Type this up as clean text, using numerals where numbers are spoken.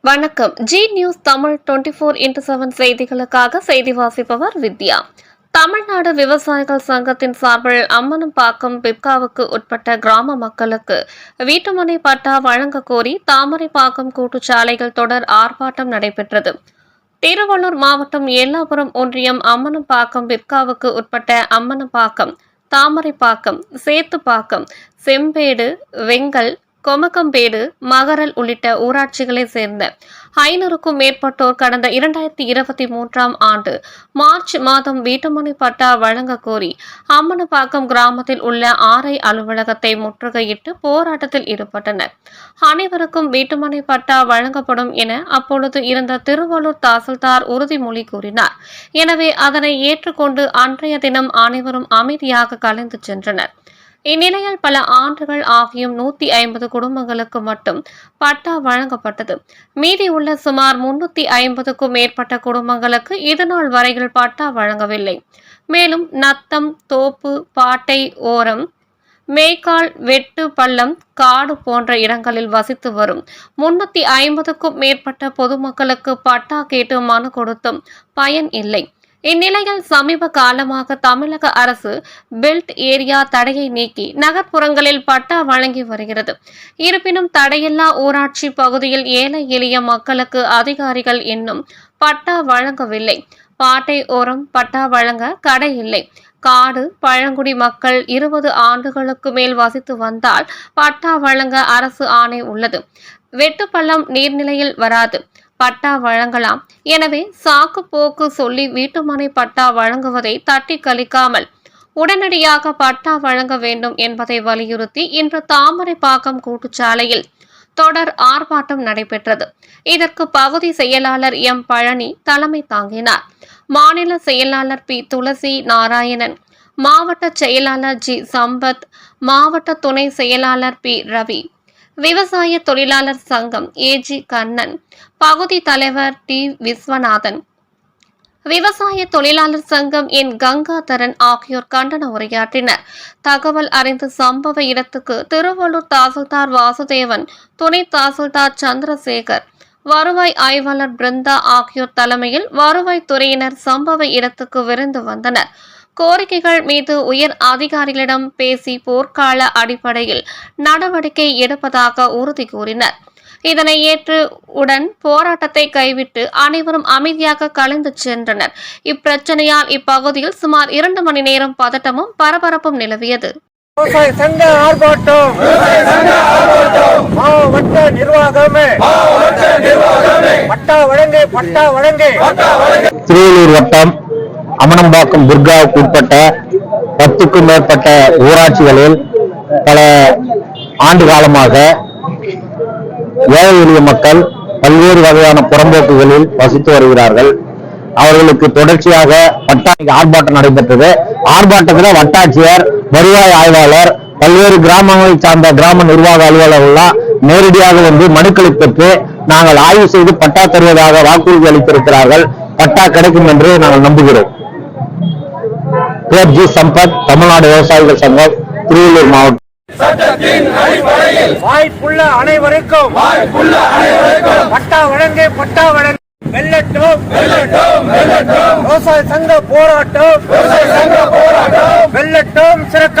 வணக்கம். G news Tamil 24x7 செய்திகளுக்காக செய்தி வாசிப்பவர் வித்யா. தமிழ்நாடு விவசாயிகள் சங்கத்தின் சார்பில் அம்மனம்பாக்கம் பிப்காவுக்கு உட்பட்ட கிராம மக்களுக்கு வீட்டுமனை பட்டா வழங்க கோரி தாமரைப்பாக்கம் கூட்டுச்சாலையில் தொடர் ஆர்ப்பாட்டம் நடைபெற்றது. திருவள்ளூர் மாவட்டம் எல்லாபுரம் ஒன்றியம் அம்மனம்பாக்கம் பிப்காவுக்கு உட்பட்ட அம்மனம்பாக்கம், தாமரைப்பாக்கம், சேத்துப்பாக்கம், செம்பேடு, வெங்கல், கொமக்கம்பேடு, மகரல் உள்ளிட்ட ஊராட்சிகளைச் சேர்ந்த 500க்கும் மேற்பட்டோர் கடந்த 2023ஆம் ஆண்டு மார்ச் மாதம் வீட்டுமனை பட்டா வழங்க கோரி அம்மனப்பாக்கம் கிராமத்தில் உள்ள ஆர்ஐ அலுவலகத்தை முற்றுகையிட்டு போராட்டத்தில் ஈடுபட்டனர். அனைவருக்கும் வீட்டுமனை பட்டா வழங்கப்படும் என அப்பொழுது இருந்த திருவள்ளூர் தாசில்தார் உறுதிமொழி கூறினார். எனவே அதனை ஏற்றுக்கொண்டு அன்றைய தினம் அனைவரும் அமைதியாக கலைந்து சென்றனர். இந்நிலையில் பல ஆண்டுகள் ஆகியும் 150 குடும்பங்களுக்கு மட்டும் பட்டா வழங்கப்பட்டது. மீதி உள்ள சுமார் 350க்கும் மேற்பட்ட குடும்பங்களுக்கு இதுநாள் வரையில் பட்டா வழங்கவில்லை. மேலும் நத்தம், தோப்பு, பாட்டை ஓரம், மேய்க்கால், வெட்டு பள்ளம், காடு போன்ற இடங்களில் வசித்து வரும் 350க்கும் மேற்பட்ட பொதுமக்களுக்கு பட்டா கேட்டு மனு கொடுத்தும் பயன் இல்லை. இந்நிலையில் சமீப காலமாக தமிழக அரசு பெல்ட் ஏரியா தடையை நீக்கி நகர்ப்புறங்களில் பட்டா வழங்கி வருகிறது. இருப்பினும் தடையில்லா ஊராட்சி பகுதியில் ஏழை எளிய மக்களுக்கு அதிகாரிகள் இன்னும் பட்டா வழங்கவில்லை. பாட்டை ஓரம் பட்டா வழங்க கடை இல்லை. காடு, பழங்குடி மக்கள் 20 ஆண்டுகளுக்கு மேல் வசித்து வந்தால் பட்டா வழங்க அரசு ஆணை உள்ளது. வெட்டுப்பள்ளம் நீர்நிலையில் வராது, பட்டா வழங்கலாம். எனவே சாக்கு போக்கு சொல்லி வீட்டுமனை பட்டா வழங்குவதை தட்டி கழிக்காமல் உடனடியாக பட்டா வழங்க வேண்டும் என்பதை வலியுறுத்தி இன்று தாமரைப்பாக்கம் கூட்டுச்சாலையில் தொடர் ஆர்ப்பாட்டம் நடைபெற்றது. இதற்கு பகுதி செயலாளர் எம் பழனி தலைமை தாங்கினார். மாநில செயலாளர் பி துளசி நாராயணன், மாவட்ட செயலாளர் ஜி சம்பத், மாவட்ட துணை செயலாளர் பி ரவி, விவசாய தொழிலாளர் சங்கம் ஏஜி கண்ணன், பகுதி தலைவர் டி விஸ்வநாதன், விவசாய தொழிலாளர் சங்கம் என் கங்காதரன் ஆகியோர் கண்டன உரையாற்றினர். தகவல் அறிந்து சம்பவ இடத்துக்கு திருவள்ளூர் தாசில்தார் வாசுதேவன், துணை தாசில்தார் சந்திரசேகர், வருவாய் ஆய்வாளர் பிருந்தா ஆகியோர் தலைமையில் வருவாய் துறையினர் சம்பவ இடத்துக்கு விரைந்து வந்தனர். கோரிக்கைகள் மீது உயர் அதிகாரிகளிடம் பேசி போர்க்கால அடிப்படையில் நடவடிக்கை எடுப்பதாக உறுதி கூறினர். இதனை ஏற்று உடன் போராட்டத்தை கைவிட்டு அனைவரும் அமைதியாக கலைந்து சென்றனர். இப்பிரச்சனையால் இப்பகுதியில் சுமார் 2 மணி நேரம் பதட்டமும் பரபரப்பும் நிலவியது. திருவள்ளூர் வட்டம் அம்மனம்பாக்கம் பிப்காவுக்கு உட்பட்ட 10க்கும் மேற்பட்ட ஊராட்சிகளில் பல ஆண்டு காலமாக ஏழை எளிய மக்கள் பல்வேறு வகையான புறம்போக்குகளில் வசித்து வருகிறார்கள். அவர்களுக்கு தொடர்ச்சியாக ஆர்ப்பாட்டம் நடைபெற்றது. ஆர்ப்பாட்டத்தில் வட்டாட்சியர், வருவாய் ஆய்வாளர், பல்வேறு கிராமங்களை சார்ந்த கிராம நிர்வாக அலுவலர்கள் நேரடியாக வந்து மனுக்களை பெற்று நாங்கள் ஆய்வு செய்து பட்டா தருவதாக வாக்குறுதி அளித்திருக்கிறார்கள். பட்டா கிடைக்கும் என்று நாங்கள் நம்புகிறோம். பேர் ஜி சம்பத், தமிழ்நாடு விவசாயிகள் சங்கம், திருவள்ளூர் மாவட்டம். வாய்ப்புள்ள அனைவருக்கும் பட்டா வழங்க வெல்லட்டும் விவசாய சங்க போராட்டம் வெல்லட்டும் சிறக்க.